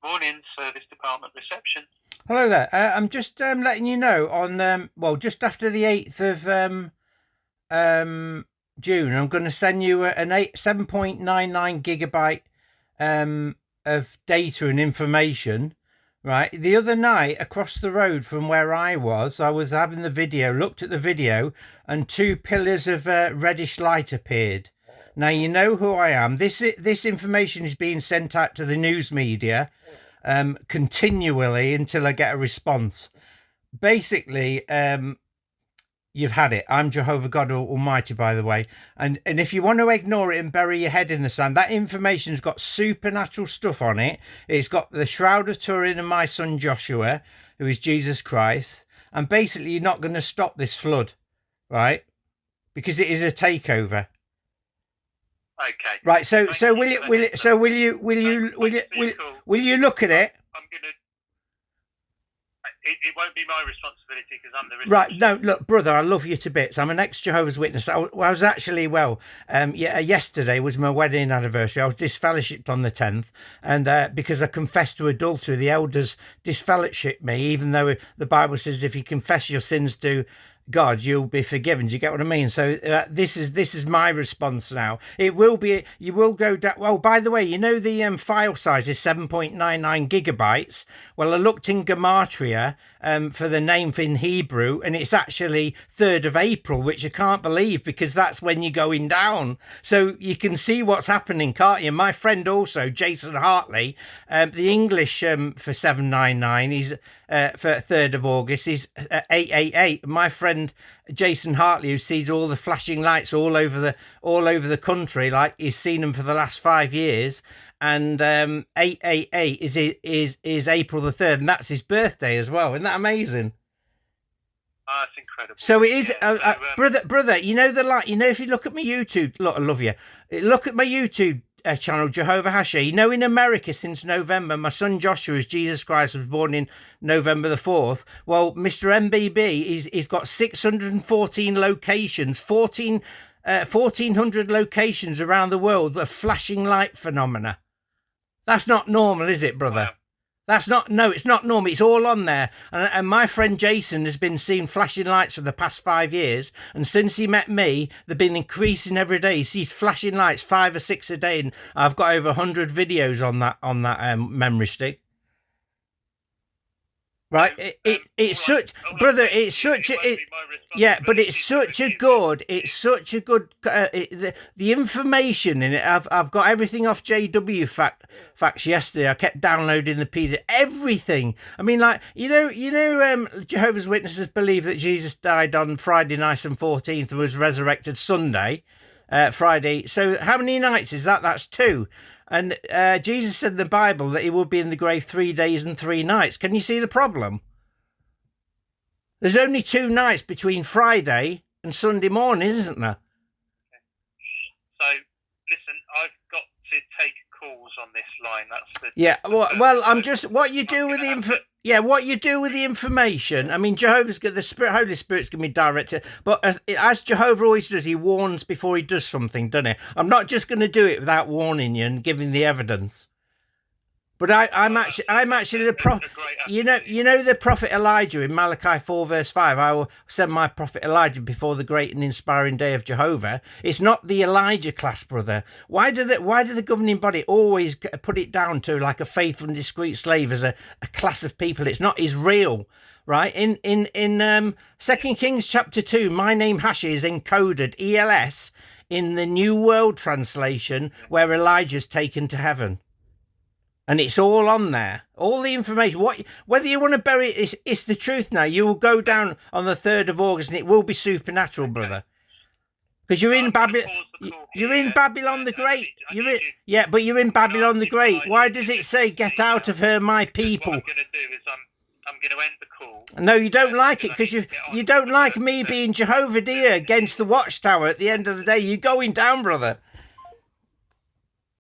Morning, service department reception. Hello there. I'm just letting you know on just after the 8th of June, I'm going to send you an 7.99 gigabyte of data and information. Right, the other night across the road from where I was having the video, looked at the video, and 2 pillars of reddish light appeared. Now you know who I am. This information is being sent out to the news media continually until I get a response. Basically, you've had it. I'm Jehovah God Almighty, by the way. And if you want to ignore it and bury your head in the sand, that information's got supernatural stuff on it. It's got the Shroud of Turin and my son Joshua, who is Jesus Christ. And basically, you're not going to stop this flood, right? Because it is a takeover. Okay. Right. So will you look at it? I'm gonna. It won't be my responsibility because I'm the right. No, look, brother, I love you to bits. I'm an ex-Jehovah's Witness. I was actually, yesterday was my wedding anniversary. I was disfellowshipped on the 10th, and because I confessed to adultery, the elders disfellowshipped me, even though the Bible says if you confess your sins to God, you'll be forgiven. Do you get what I mean? So this is my response now. It will be, you will go down. Well, by the way, you know the file size is 7.99 gigabytes. Well, I looked in Gematria for the name in Hebrew, and it's actually 3rd of April, which I can't believe because that's when you're going down. So you can see what's happening, can't you? My friend also, Jason Hartley, the English for 799 is for 3rd of August is 888. My friend Jason Hartley, who sees all the flashing lights all over the country, like he's seen them for the last 5 years, and 888 is April the 3rd, and that's his birthday as well. Isn't that amazing? Oh, that's incredible. So it is, brother. You know the light. You know, if you look at my YouTube, look, I love you. Look at my YouTube channel, JEHOVAH'S. You know, in America since November, my son Joshua, as Jesus Christ, was born in November the 4th. Well, Mr. MBB, he's got 614 locations, 1,400 locations around the world of flashing light phenomena. That's not normal, is it, brother? Wow. It's not normal. It's all on there. And my friend Jason has been seeing flashing lights for the past 5 years. And since he met me, they've been increasing every day. He sees flashing lights 5 or 6 a day. And I've got over 100 videos on that memory stick. Right, it's such, brother. It's such a, but it's such a good. The information in it. I've got everything off JW facts yesterday. I kept downloading the PDF, everything. I mean, like Jehovah's Witnesses believe that Jesus died on Friday night and 14th and was resurrected Sunday, Friday. So how many nights is that? That's 2. And Jesus said in the Bible that he would be in the grave 3 days and 3 nights. Can you see the problem? There's only 2 nights between Friday and Sunday morning, isn't there? So, listen, I've got to take calls on this line. That's the I'm just what you do with the what you do with the information. I mean, Jehovah's got the Holy Spirit's going to be directed, but as Jehovah always does, he warns before he does something, doesn't he? I'm not just going to do it without warning you and giving the evidence. But I'm actually the prophet. You know the prophet Elijah in Malachi 4 verse 5. I will send my prophet Elijah before the great and inspiring day of Jehovah. It's not the Elijah class, brother. Why do the governing body always put it down to like a faithful and discreet slave as a class of people? It's not. It's real, right? In 2 Kings chapter 2, my name Hashi is encoded ELS in the New World Translation, where Elijah's taken to heaven. And it's all on there. All the information. Whether you want to bury it, it's the truth now. You will go down on the 3rd of August and it will be supernatural, brother. Because you're in Babylon. You're in Babylon the Great. But you're in Babylon the Great. Why does it say, "Get out of her, my people"? What I'm going to do is I'm going to end the call. No, you don't like it because you don't like me being Jehovah, do you, against the Watchtower at the end of the day. You're going down, brother.